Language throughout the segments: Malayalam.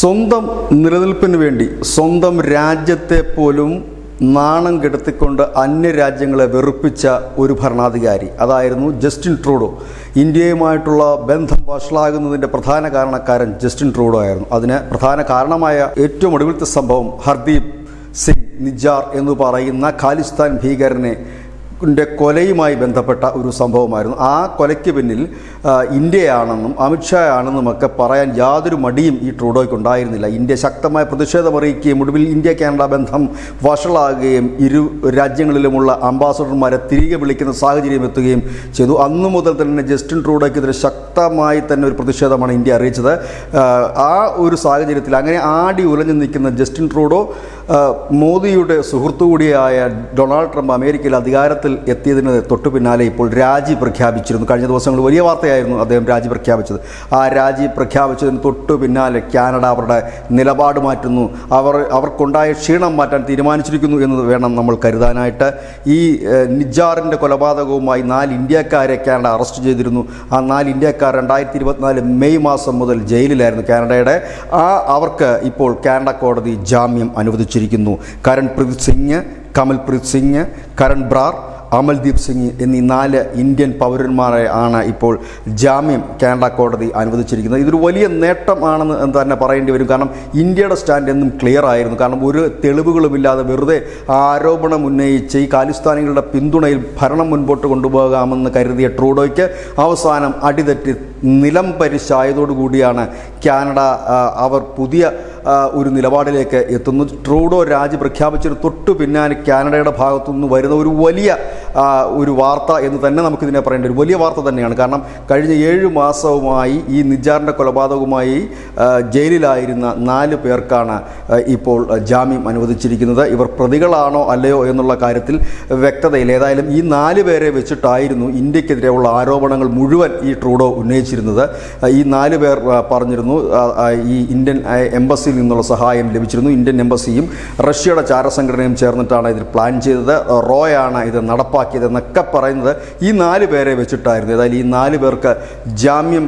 സ്വന്തം നിലനിൽപ്പിന് വേണ്ടി സ്വന്തം രാജ്യത്തെ പോലും നാണം കെടുത്തിക്കൊണ്ട് അന്യരാജ്യങ്ങളെ വെറുപ്പിച്ച ഒരു ഭരണാധികാരി അതായിരുന്നു ജസ്റ്റിൻ ട്രൂഡോ. ഇന്ത്യയുമായിട്ടുള്ള ബന്ധം വഷളാകുന്നതിൻ്റെ പ്രധാന കാരണക്കാരൻ ജസ്റ്റിൻ ട്രൂഡോ ആയിരുന്നു. അതിന് പ്രധാന കാരണമായ ഏറ്റവും ഒടുവിലത്തെ സംഭവം ഹർദീപ് സിംഗ് നിജാർ എന്ന് പറയുന്ന ഖാലിസ്ഥാൻ ഭീകരനെ കൊലയുമായി ബന്ധപ്പെട്ട ഒരു സംഭവമായിരുന്നു. ആ കൊലയ്ക്ക് പിന്നിൽ ഇന്ത്യയാണെന്നും അമിത്ഷാ ആണെന്നുമൊക്കെ പറയാൻ യാതൊരു മടിയും ഈ ട്രൂഡോയ്ക്ക് ഉണ്ടായിരുന്നില്ല. ഇന്ത്യ ശക്തമായ പ്രതിഷേധമറിയിക്കുകയും ഒടുവിൽ ഇന്ത്യ കാനഡ ബന്ധം വഷളാകുകയും ഇരു രാജ്യങ്ങളിലുമുള്ള അംബാസഡർമാരെ തിരികെ വിളിക്കുന്ന സാഹചര്യം എത്തുകയും ചെയ്തു. അന്നു മുതൽ തന്നെ ജസ്റ്റിൻ ട്രൂഡോയ്ക്കെതിരെ ശക്തമായി തന്നെ ഒരു പ്രതിഷേധമാണ് ഇന്ത്യ അറിയിച്ചത്. ആ ഒരു സാഹചര്യത്തിൽ അങ്ങനെ ആടി ഉലഞ്ഞു നിൽക്കുന്ന ജസ്റ്റിൻ ട്രൂഡോ മോദിയുടെ സുഹൃത്തു കൂടിയായ ഡൊണാൾഡ് ട്രംപ് അമേരിക്കയിൽ അധികാരത്തിൽ എത്തിയതിന് തൊട്ടു പിന്നാലെ ഇപ്പോൾ രാജി പ്രഖ്യാപിച്ചിരുന്നു. കഴിഞ്ഞ ദിവസങ്ങളിൽ വലിയ വാർത്തയായിരുന്നു അദ്ദേഹം രാജി പ്രഖ്യാപിച്ചത്. ആ രാജി പ്രഖ്യാപിച്ചതിന് തൊട്ടു പിന്നാലെ കാനഡ അവരുടെ നിലപാട് മാറ്റുന്നു, അവർക്കുണ്ടായ ക്ഷീണം മാറ്റാൻ തീരുമാനിച്ചിരിക്കുന്നു എന്ന് വേണം നമ്മൾ കരുതാനായിട്ട്. ഈ നിജാറിൻ്റെ കൊലപാതകവുമായി 4 ഇന്ത്യക്കാരെ കാനഡ അറസ്റ്റ് ചെയ്തിരുന്നു. ആ 4 ഇന്ത്യക്കാർ 2024 മെയ് മാസം മുതൽ ജയിലിലായിരുന്നു കാനഡയുടെ. അവർക്ക് ഇപ്പോൾ കാനഡ കോടതി ജാമ്യം അനുവദിച്ചിരിക്കുന്നു. കരൺപ്രീത് സിംഗ്, കമൽപ്രീത് സിംഗ്, കരൺ ബ്രാർ, അമൽദീപ് സിംഗ് എന്നീ 4 ഇന്ത്യൻ പൗരന്മാരെ ആണ് ഇപ്പോൾ ജാമ്യം കാനഡ കോടതി അനുവദിച്ചിരിക്കുന്നത്. ഇതൊരു വലിയ നേട്ടമാണെന്ന് തന്നെ പറയേണ്ടി വരും. കാരണം ഇന്ത്യയുടെ സ്റ്റാൻഡ് എന്നും ക്ലിയർ ആയിരുന്നു. കാരണം ഒരു തെളിവുകളുമില്ലാതെ വെറുതെ ആരോപണം ഉന്നയിച്ച് ഈ ഖാലിസ്ഥാനികളുടെ പിന്തുണയിൽ ഭരണം മുൻപോട്ട് കൊണ്ടുപോകാമെന്ന് കരുതിയ ട്രൂഡോയ്ക്ക് അവസാനം അടിതെറ്റി നിലം പരിശായതോടുകൂടിയാണ് കാനഡ അവർ പുതിയ ഒരു നിലപാടിലേക്ക് എത്തുന്നു. ട്രൂഡോ രാജി പ്രഖ്യാപിച്ചതിന് തൊട്ടു പിന്നാലെ കാനഡയുടെ ഭാഗത്തുനിന്ന് വരുന്ന ഒരു വലിയ ഒരു വാർത്ത എന്ന് തന്നെ നമുക്കിതിനെ പറയേണ്ട ഒരു വലിയ വാർത്ത തന്നെയാണ്. കാരണം കഴിഞ്ഞ 7 മാസവുമായി ഈ നിജാറിൻ്റെ കൊലപാതകവുമായി ജയിലിലായിരുന്ന 4 പേർക്കാണ് ഇപ്പോൾ ജാമ്യം അനുവദിച്ചിരിക്കുന്നത്. ഇവർ പ്രതികളാണോ അല്ലയോ എന്നുള്ള കാര്യത്തിൽ വ്യക്തതയില്ല. ഏതായാലും ഈ 4 പേരെ വെച്ചിട്ടായിരുന്നു ഇന്ത്യക്കെതിരെയുള്ള ആരോപണങ്ങൾ മുഴുവൻ ഈ ട്രൂഡോ ഉന്നയിച്ചിരുന്നത്. ഈ 4 പേർ പറഞ്ഞിരുന്നു ഈ ഇന്ത്യൻ എംബസിയിൽ നിന്നുള്ള സഹായം ലഭിച്ചിരുന്നു. ഇന്ത്യൻ എംബസിയും റഷ്യയുടെ ചാരസംഘടനയും ചേർന്നിട്ടാണ് ഇതിൽ പ്ലാൻ ചെയ്തത്. റോയാണ് ഇത് നടപ്പാക്കിയതെന്നൊക്കെ പറയുന്നത് ഈ 4 പേരെ വെച്ചിട്ടായിരുന്നു. ഏതായാലും ഈ 4 പേർക്ക് ജാമ്യം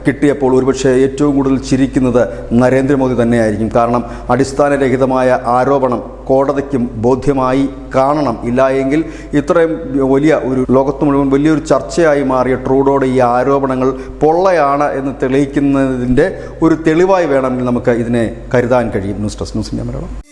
കിട്ടിയപ്പോൾ ഒരുപക്ഷെ ഏറ്റവും കൂടുതൽ ചിരിക്കുന്നത് നരേന്ദ്രമോദി തന്നെയായിരിക്കും. കാരണം അടിസ്ഥാനരഹിതമായ ആരോപണം കോടതിക്കും ബോധ്യമായി കാണണം. ഇല്ല എങ്കിൽ ഇത്രയും വലിയ ഒരു ലോകത്ത് മുഴുവൻ വലിയൊരു ചർച്ചയായി മാറിയ ട്രൂഡോയുടെ ഈ ആരോപണങ്ങൾ പൊള്ളയാണ് എന്ന് തെളിയിക്കുന്നതിൻ്റെ ഒരു തെളിവായി വേണമെങ്കിൽ നമുക്ക് ഇതിനെ കരുതാൻ കഴിയും. News desk news India Malayalam.